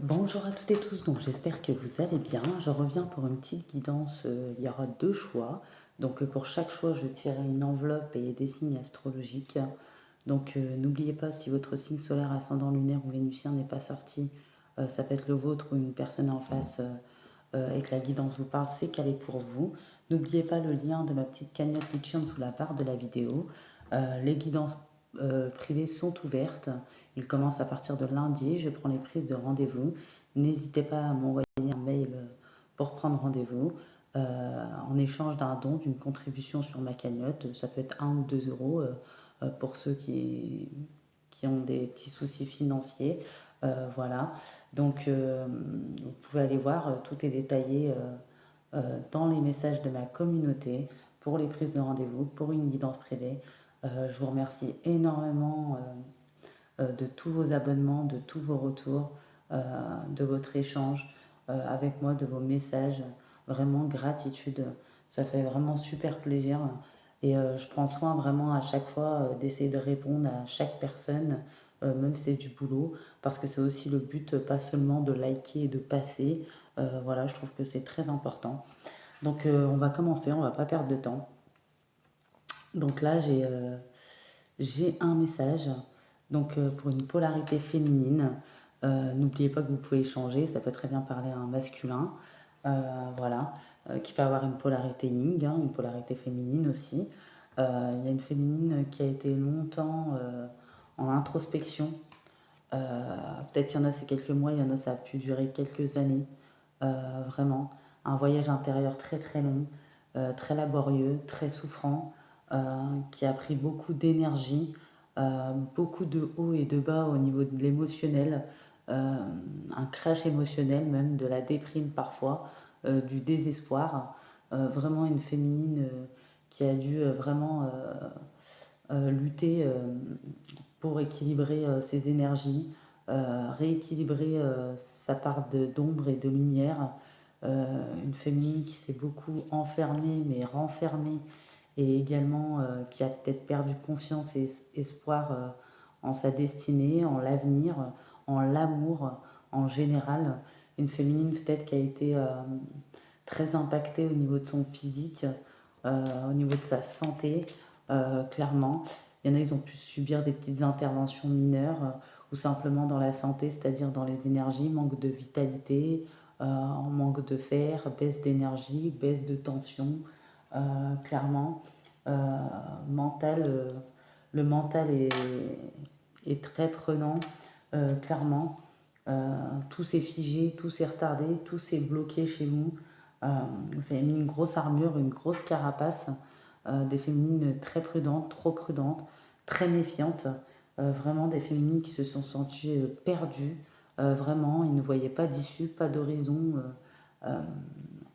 Bonjour à toutes et tous, donc j'espère que vous allez bien. Je reviens pour une petite guidance, il y aura deux choix. Donc pour chaque choix, je tirerai une enveloppe et des signes astrologiques. Donc n'oubliez pas, si votre signe solaire, ascendant lunaire ou vénusien n'est pas sorti, ça peut être le vôtre ou une personne en face et que la guidance vous parle, c'est qu'elle est pour vous. N'oubliez pas le lien de ma petite cagnotte Litchium sous la barre de la vidéo. Les guidances privées sont ouvertes. Ils commencent à partir de lundi. Je prends les prises de rendez-vous. N'hésitez pas à m'envoyer un mail pour prendre rendez-vous. En échange d'un don, d'une contribution sur ma cagnotte, ça peut être 1 ou 2 euros pour ceux qui ont des petits soucis financiers. Voilà. Donc, vous pouvez aller voir, tout est détaillé dans les messages de ma communauté pour les prises de rendez-vous, pour une guidance privée. Je vous remercie énormément de tous vos abonnements, de tous vos retours, de votre échange avec moi, de vos messages. Vraiment, gratitude. Ça fait vraiment super plaisir. Et je prends soin vraiment à chaque fois d'essayer de répondre à chaque personne, même si c'est du boulot, parce que c'est aussi le but, pas seulement de liker et de passer. Voilà, je trouve que c'est très important. Donc on va commencer, on va pas perdre de temps. Donc là, j'ai un message. Donc pour une polarité féminine, n'oubliez pas que vous pouvez changer, ça peut très bien parler à un masculin, voilà, qui peut avoir une polarité yin, hein, une polarité féminine aussi. Il y a une féminine qui a été longtemps en introspection. Peut-être il y en a c'est quelques mois, il y en a ça a pu durer quelques années. Vraiment, un voyage intérieur très très long, très laborieux, très souffrant, qui a pris beaucoup d'énergie, beaucoup de hauts et de bas au niveau de l'émotionnel, un crash émotionnel même, de la déprime parfois, du désespoir. Vraiment une féminine qui a dû vraiment lutter pour équilibrer ses énergies, rééquilibrer sa part d'ombre et de lumière. Une féminine qui s'est beaucoup enfermée mais renfermée et également qui a peut-être perdu confiance et espoir en sa destinée, en l'avenir, en l'amour en général. Une féminine peut-être qui a été très impactée au niveau de son physique, au niveau de sa santé, clairement. Il y en a, ils ont pu subir des petites interventions mineures ou simplement dans la santé, c'est-à-dire dans les énergies, manque de vitalité, manque de fer, baisse d'énergie, baisse de tension, clairement. Mental, le mental est très prenant, clairement. Tout s'est figé, tout s'est retardé, tout s'est bloqué chez vous. Vous avez mis une grosse armure, une grosse carapace, des féminines très prudentes, trop prudentes, très méfiantes. Vraiment des féminines qui se sont senties perdues. Vraiment, ils ne voyaient pas d'issue, pas d'horizon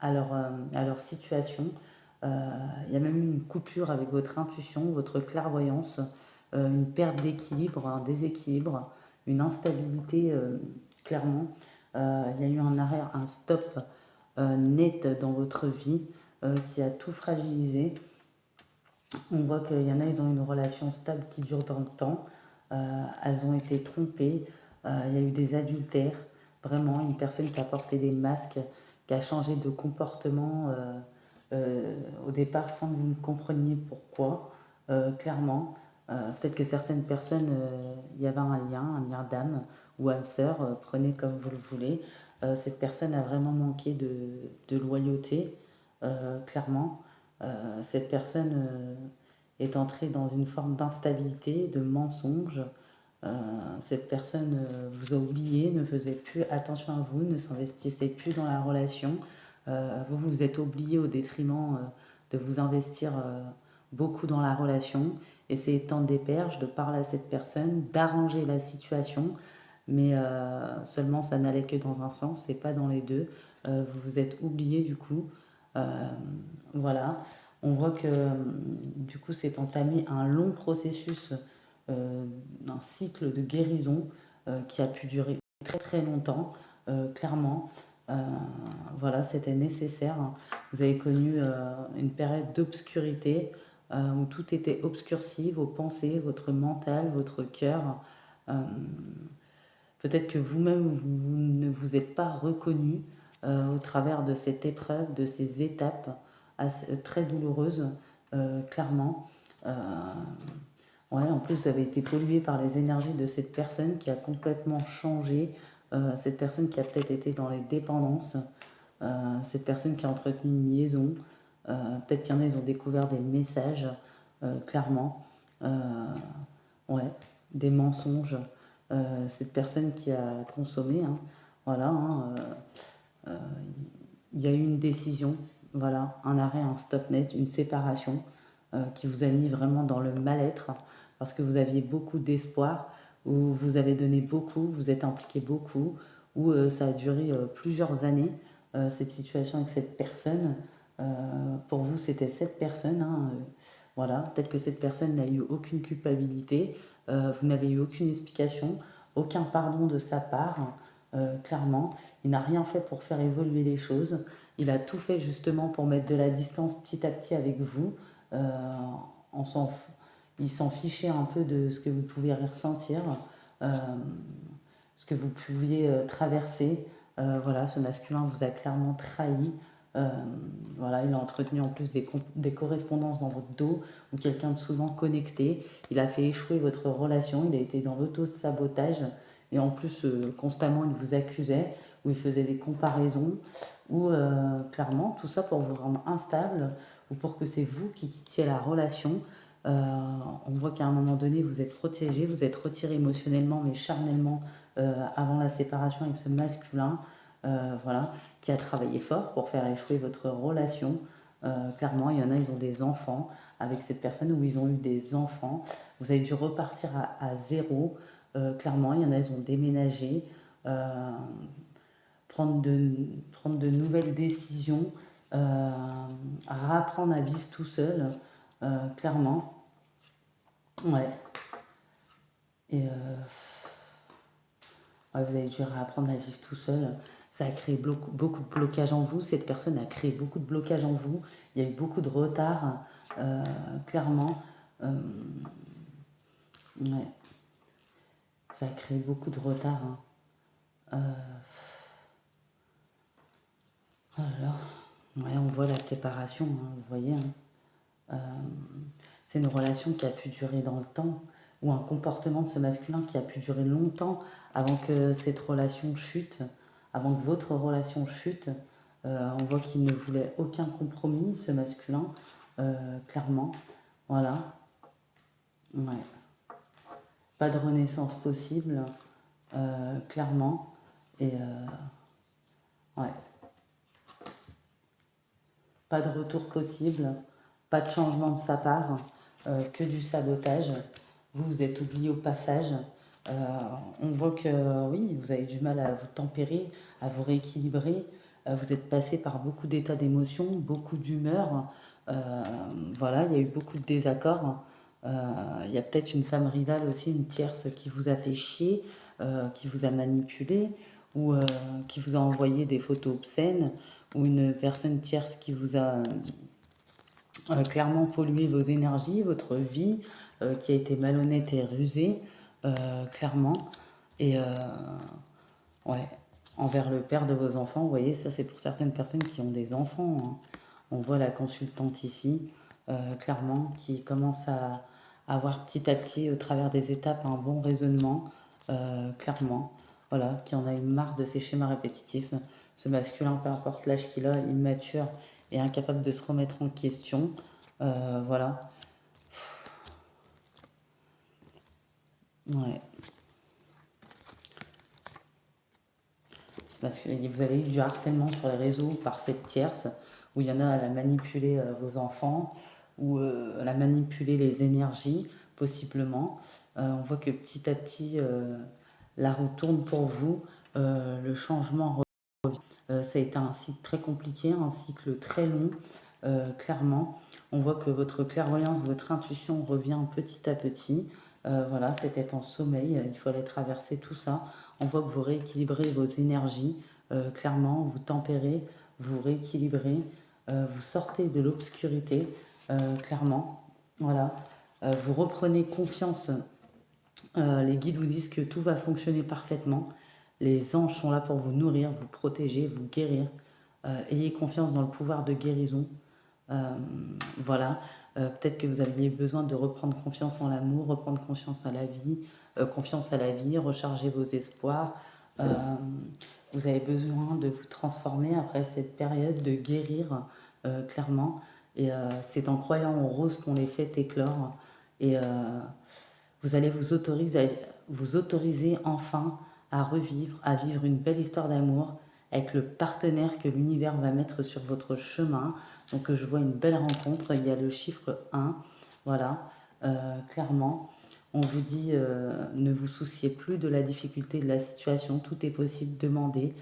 à leur situation. Il y a même eu une coupure avec votre intuition, votre clairvoyance, une perte d'équilibre, un déséquilibre, une instabilité, clairement. Il y a eu un arrêt, un stop net dans votre vie qui a tout fragilisé. On voit qu'il y en a, ils ont une relation stable qui dure dans le temps. Elles ont été trompées. Il y a eu des adultères. Vraiment, une personne qui a porté des masques, qui a changé de comportement au départ sans que vous ne compreniez pourquoi, clairement. Peut-être que certaines personnes, il y avait un lien d'âme ou âme sœur, prenez comme vous le voulez. Cette personne a vraiment manqué de loyauté, clairement. Cette personne est entrée dans une forme d'instabilité, de mensonge. Cette personne vous a oublié, ne faisait plus attention à vous, ne s'investissait plus dans la relation. Vous vous êtes oublié au détriment de vous investir beaucoup dans la relation. Essayez de tendre des perches, de parler à cette personne, d'arranger la situation, mais seulement ça n'allait que dans un sens, c'est pas dans les deux. Vous vous êtes oublié du coup. Euh, voilà. On voit que du coup c'est entamé un long processus, un cycle de guérison qui a pu durer très très longtemps, clairement. Euh, voilà, c'était nécessaire. Vous avez connu une période d'obscurité où tout était obscurci, vos pensées, votre mental, votre cœur. Euh, Peut-être que vous-même, vous ne vous êtes pas reconnu au travers de cette épreuve, de ces étapes très douloureuses, clairement. Euh, ouais, en plus, vous avez été pollué par les énergies de cette personne qui a complètement changé, cette personne qui a peut-être été dans les dépendances, cette personne qui a entretenu une liaison. Peut-être qu'il y en a, ils ont découvert des messages, clairement. Ouais, des mensonges. Cette personne qui a consommé, hein, voilà, hein, euh, il y a eu une décision, voilà, un arrêt, un stop net, une séparation qui vous a mis vraiment dans le mal-être parce que vous aviez beaucoup d'espoir, où vous avez donné beaucoup, vous êtes impliqué beaucoup, où ça a duré plusieurs années, cette situation avec cette personne. Pour vous, c'était cette personne, hein, voilà, peut-être que cette personne n'a eu aucune culpabilité, vous n'avez eu aucune explication, aucun pardon de sa part, clairement. Il n'a rien fait pour faire évoluer les choses. Il a tout fait justement pour mettre de la distance petit à petit avec vous. Euh, on s'en, il s'en fichait un peu de ce que vous pouviez ressentir, euh, ce que vous pouviez traverser. Voilà, ce masculin vous a clairement trahi. Euh, voilà, il a entretenu en plus des correspondances dans votre dos ou quelqu'un de souvent connecté. Il a fait échouer votre relation, il a été dans l'auto-sabotage et en plus constamment il vous accusait ou il faisait des comparaisons ou clairement tout ça pour vous rendre instable ou pour que c'est vous qui quittiez la relation. On voit qu'à un moment donné vous êtes protégé, vous êtes retiré émotionnellement mais charnellement avant la séparation avec ce masculin. Voilà, qui a travaillé fort pour faire échouer votre relation. Clairement, il y en a, ils ont des enfants avec cette personne ou ils ont eu des enfants. Vous avez dû repartir à zéro. Clairement, il y en a, ils ont déménagé, euh, prendre de nouvelles décisions, apprendre à vivre tout seul, clairement. Ouais. Et ouais, vous avez dû apprendre à vivre tout seul. Ça a créé beaucoup de blocages en vous. Cette personne a créé beaucoup de blocages en vous. Il y a eu beaucoup de retard, euh, clairement. Euh, ouais, ça a créé beaucoup de retard, hein. Alors, ouais, on voit la séparation, hein, vous voyez, hein. Euh, c'est une relation qui a pu durer dans le temps, ou un comportement de ce masculin qui a pu durer longtemps avant que cette relation chute, avant que votre relation chute. On voit qu'il ne voulait aucun compromis, ce masculin, clairement. Voilà. Ouais. Pas de renaissance possible, clairement. Et ouais. Pas de retour possible, pas de changement de sa part, que du sabotage. Vous, vous êtes oublié au passage. Euh, on voit que oui, vous avez du mal à vous tempérer, à vous rééquilibrer. Vous êtes passé par beaucoup d'états d'émotion, beaucoup d'humeur. Euh, voilà, il y a eu beaucoup de désaccords. Il y a peut-être une femme rivale aussi, une tierce qui vous a fait chier, qui vous a manipulé ou qui vous a envoyé des photos obscènes ou une personne tierce qui vous a clairement pollué vos énergies, votre vie, qui a été malhonnête et rusée, clairement. Et ouais, envers le père de vos enfants, vous voyez, ça c'est pour certaines personnes qui ont des enfants, hein. On voit la consultante ici, clairement, qui commence à avoir petit à petit, au travers des étapes, un bon raisonnement, clairement. Voilà, qui en a eu marre de ces schémas répétitifs. Ce masculin, peu importe l'âge qu'il a, immature et incapable de se remettre en question. Voilà. Ouais. Parce que vous avez eu du harcèlement sur les réseaux par cette tierce, où il y en a, elle a manipulé vos enfants, ou elle a manipulé les énergies, possiblement. On voit que petit à petit, la roue tourne pour vous, le changement. Ça a été un cycle très compliqué, un cycle très long, clairement. On voit que votre clairvoyance, votre intuition revient petit à petit. Voilà, c'était en sommeil, il fallait traverser tout ça. On voit que vous rééquilibrez vos énergies, clairement, vous tempérez, vous rééquilibrez, vous sortez de l'obscurité, clairement. Voilà. Vous reprenez confiance Les guides vous disent que tout va fonctionner parfaitement. Les anges sont là pour vous nourrir, vous protéger, vous guérir. Ayez confiance dans le pouvoir de guérison. Euh, voilà. Peut-être que vous aviez besoin de reprendre confiance en l'amour, reprendre confiance à la vie, recharger vos espoirs. Euh, vous avez besoin de vous transformer après cette période, de guérir clairement. Et c'est en croyant aux roses qu'on les fait éclore. Et vous allez vous autoriser enfin à revivre, à vivre une belle histoire d'amour avec le partenaire que l'univers va mettre sur votre chemin. Donc je vois une belle rencontre, il y a le chiffre 1, voilà, clairement. On vous dit, ne vous souciez plus de la difficulté de la situation, tout est possible, demandez.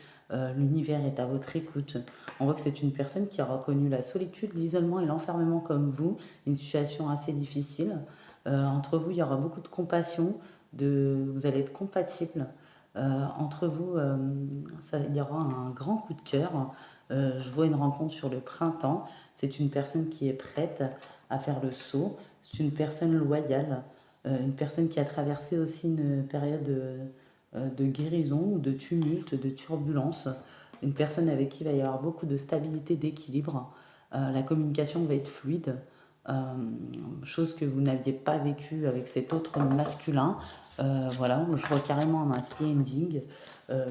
L'univers est à votre écoute. On voit que c'est une personne qui aura connu la solitude, l'isolement et l'enfermement comme vous, une situation assez difficile. Entre vous, il y aura beaucoup de compassion, vous allez être compatibles. Entre vous, il y aura un grand coup de cœur. Je vois une rencontre sur le printemps. C'est une personne qui est prête à faire le saut. C'est une personne loyale, une personne qui a traversé aussi une période de guérison, de tumulte, de turbulence. Une personne avec qui il va y avoir beaucoup de stabilité, d'équilibre. La communication va être fluide. Euh, Chose que vous n'aviez pas vécue avec cet autre masculin. Voilà, je vois carrément un happy ending.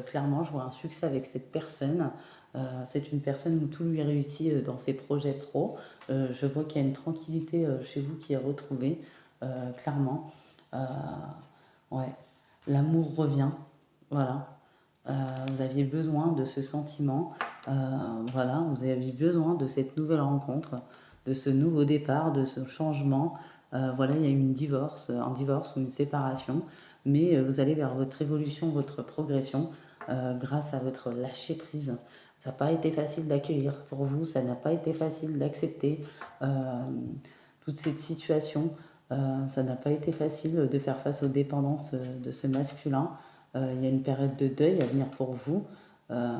Clairement, je vois un succès avec cette personne. C'est une personne où tout lui réussit dans ses projets pro. Je vois qu'il y a une tranquillité chez vous qui est retrouvée, clairement. Euh, ouais, l'amour revient. Voilà. Vous aviez besoin de ce sentiment. Voilà, vous aviez besoin de cette nouvelle rencontre, de ce nouveau départ, de ce changement. Voilà, il y a eu un divorce ou une séparation, mais vous allez vers votre évolution, votre progression grâce à votre lâcher prise. Ça n'a pas été facile d'accueillir pour vous, ça n'a pas été facile d'accepter toute cette situation. Ça n'a pas été facile de faire face aux dépendances de ce masculin. Il y a une période de deuil à venir pour vous. Euh,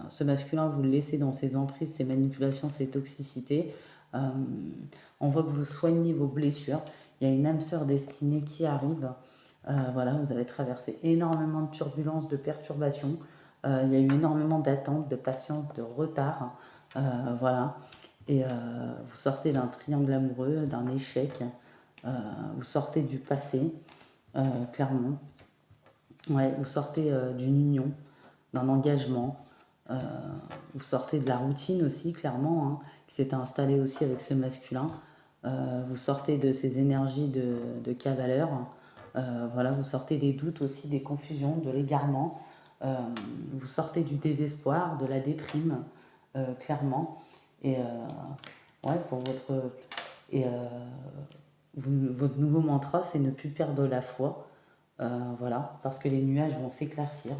Ce masculin, vous le laissez dans ses emprises, ses manipulations, ses toxicités. Euh, on voit que vous soignez vos blessures. Il y a une âme sœur destinée qui arrive. Voilà, vous avez traversé énormément de turbulences, de perturbations. Il y a eu énormément d'attentes, de patience, de retard. Voilà. Et vous sortez d'un triangle amoureux, d'un échec. Vous sortez du passé, clairement. Ouais, vous sortez d'une union, d'un engagement. euh, Vous sortez de la routine aussi, clairement, hein, qui s'était installée aussi avec ce masculin. Vous sortez de ces énergies de cavalier. Voilà, vous sortez des doutes aussi, des confusions, de l'égarement. Euh, Vous sortez du désespoir, de la déprime, clairement. Et ouais, pour votre. Et votre nouveau mantra, c'est ne plus perdre la foi. Voilà, parce que les nuages vont s'éclaircir,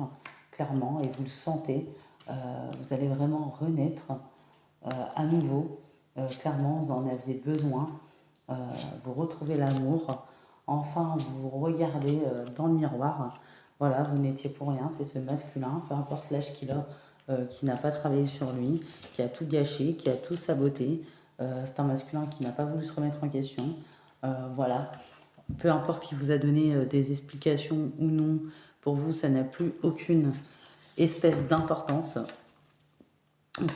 clairement, et vous le sentez. Euh, vous allez vraiment renaître à nouveau. Clairement, vous en aviez besoin. Euh, vous retrouvez l'amour. Enfin, vous vous regardez dans le miroir. Voilà, vous n'étiez pour rien. C'est ce masculin, peu importe l'âge qu'il a, qui n'a pas travaillé sur lui, qui a tout gâché, qui a tout saboté. C'est un masculin qui n'a pas voulu se remettre en question. Voilà, peu importe qui vous a donné des explications ou non, pour vous, ça n'a plus aucune espèce d'importance.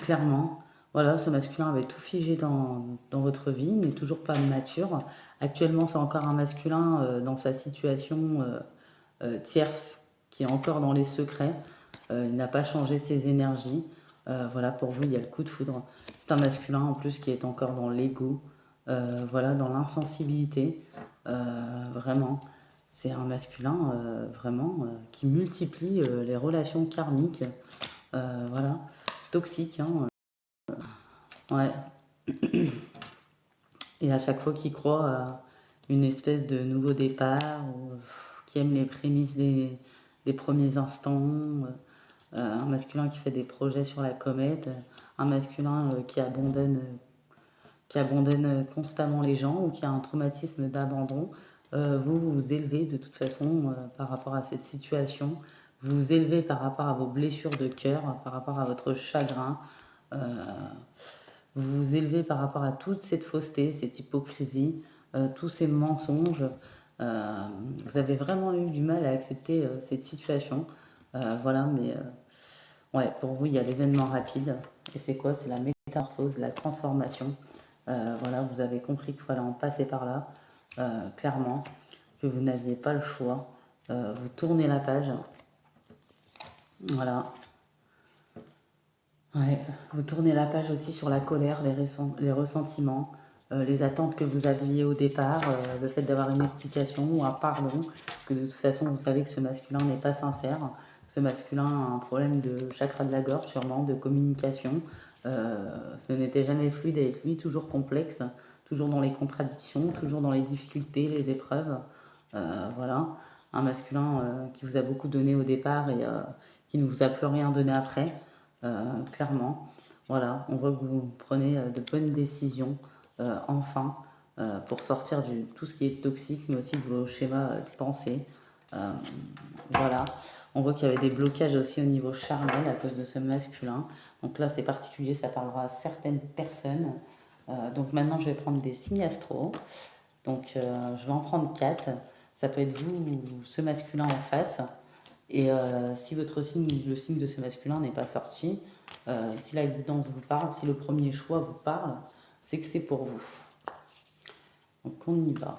Clairement, voilà, ce masculin avait tout figé dans votre vie, il n'est toujours pas mature. Actuellement, c'est encore un masculin dans sa situation tierce, qui est encore dans les secrets. Il n'a pas changé ses énergies. Voilà, pour vous, il y a le coup de foudre. C'est un masculin en plus qui est encore dans l'ego, voilà, dans l'insensibilité. Vraiment, c'est un masculin vraiment qui multiplie les relations karmiques, voilà, toxiques, hein. Ouais. Et à chaque fois qu'il croit à une espèce de nouveau départ, ou qui aime les prémices des premiers instants, un masculin qui fait des projets sur la comète, un masculin qui abandonne constamment les gens ou qui a un traumatisme d'abandon, vous vous élevez de toute façon par rapport à cette situation, vous vous élevez par rapport à vos blessures de cœur, par rapport à votre chagrin, euh, vous vous élevez par rapport à toute cette fausseté, cette hypocrisie, tous ces mensonges. Vous avez vraiment eu du mal à accepter cette situation. Voilà, mais ouais, pour vous, il y a l'événement rapide. Et c'est quoi? C'est la métamorphose, la transformation. Voilà, vous avez compris qu'il fallait en passer par là, clairement, que vous n'aviez pas le choix. Vous tournez la page. Voilà. Ouais. Vous tournez la page aussi sur la colère, les ressentiments, les attentes que vous aviez au départ, le fait d'avoir une explication ou un pardon, parce que de toute façon, vous savez que ce masculin n'est pas sincère. Ce masculin a un problème de chakra de la gorge, sûrement, de communication. Ce n'était jamais fluide avec lui, toujours complexe, toujours dans les contradictions, toujours dans les difficultés, les épreuves. Voilà. Un masculin qui vous a beaucoup donné au départ et qui ne vous a plus rien donné après, clairement. Voilà, on voit que vous prenez de bonnes décisions, enfin, pour sortir de tout ce qui est toxique, mais aussi de vos schémas de pensée. Voilà, on voit qu'il y avait des blocages aussi au niveau charnel à cause de ce masculin. Donc là, c'est particulier, ça parlera à certaines personnes. Donc maintenant, je vais prendre des signes astro. Donc je vais en prendre 4. Ça peut être vous ou ce masculin en face. Et si votre signe, le signe de ce masculin n'est pas sorti, si la guidance vous parle, si le premier choix vous parle, c'est que c'est pour vous. Donc on y va.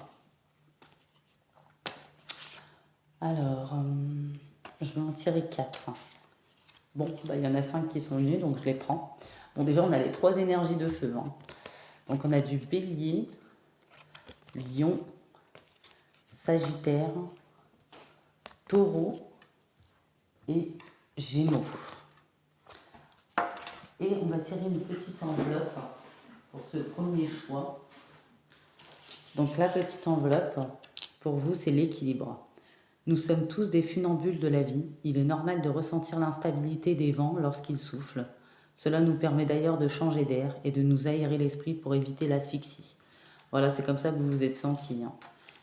Alors, je vais en tirer 4. Bon, bah, il y en a 5 qui sont venus, donc je les prends. Bon, déjà, on a les 3 énergies de feu. Hein. Donc on a du bélier, lion, sagittaire, taureau et gémeaux. Et on va tirer une petite enveloppe pour ce premier choix. Donc la petite enveloppe, pour vous, c'est l'équilibre. Nous sommes tous des funambules de la vie. Il est normal de ressentir l'instabilité des vents lorsqu'ils soufflent. Cela nous permet d'ailleurs de changer d'air et de nous aérer l'esprit pour éviter l'asphyxie. Voilà, c'est comme ça que vous vous êtes sentis. Hein.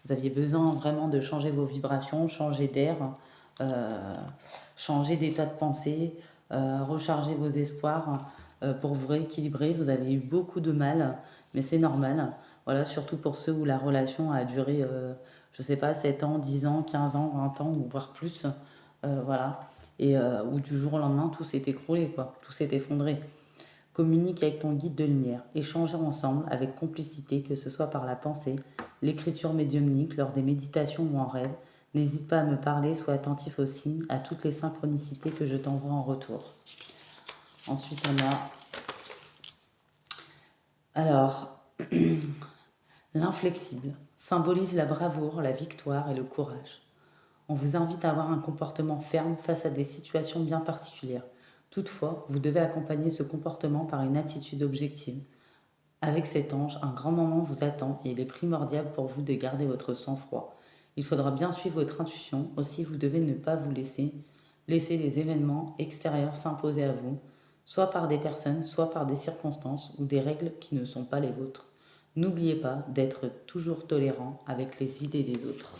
Vous aviez besoin vraiment de changer vos vibrations, changer d'air, changer d'état de pensée, recharger vos espoirs pour vous rééquilibrer. Vous avez eu beaucoup de mal, mais c'est normal. Voilà, surtout pour ceux où la relation a duré, je ne sais pas, 7 ans, 10 ans, 15 ans, 20 ans, ou voire plus. Voilà. Et où du jour au lendemain, tout s'est écroulé, quoi. Tout s'est effondré. Communique avec ton guide de lumière. Échangez ensemble avec complicité, que ce soit par la pensée, l'écriture médiumnique, lors des méditations ou en rêve. N'hésite pas à me parler, sois attentif aux signes, à toutes les synchronicités que je t'envoie en retour. Ensuite, on a... Alors, l'inflexible symbolise la bravoure, la victoire et le courage. On vous invite à avoir un comportement ferme face à des situations bien particulières. Toutefois, vous devez accompagner ce comportement par une attitude objective. Avec cet ange, un grand moment vous attend et il est primordial pour vous de garder votre sang-froid. Il faudra bien suivre votre intuition, aussi vous devez ne pas vous laisser les événements extérieurs s'imposer à vous, soit par des personnes, soit par des circonstances ou des règles qui ne sont pas les vôtres. N'oubliez pas d'être toujours tolérant avec les idées des autres.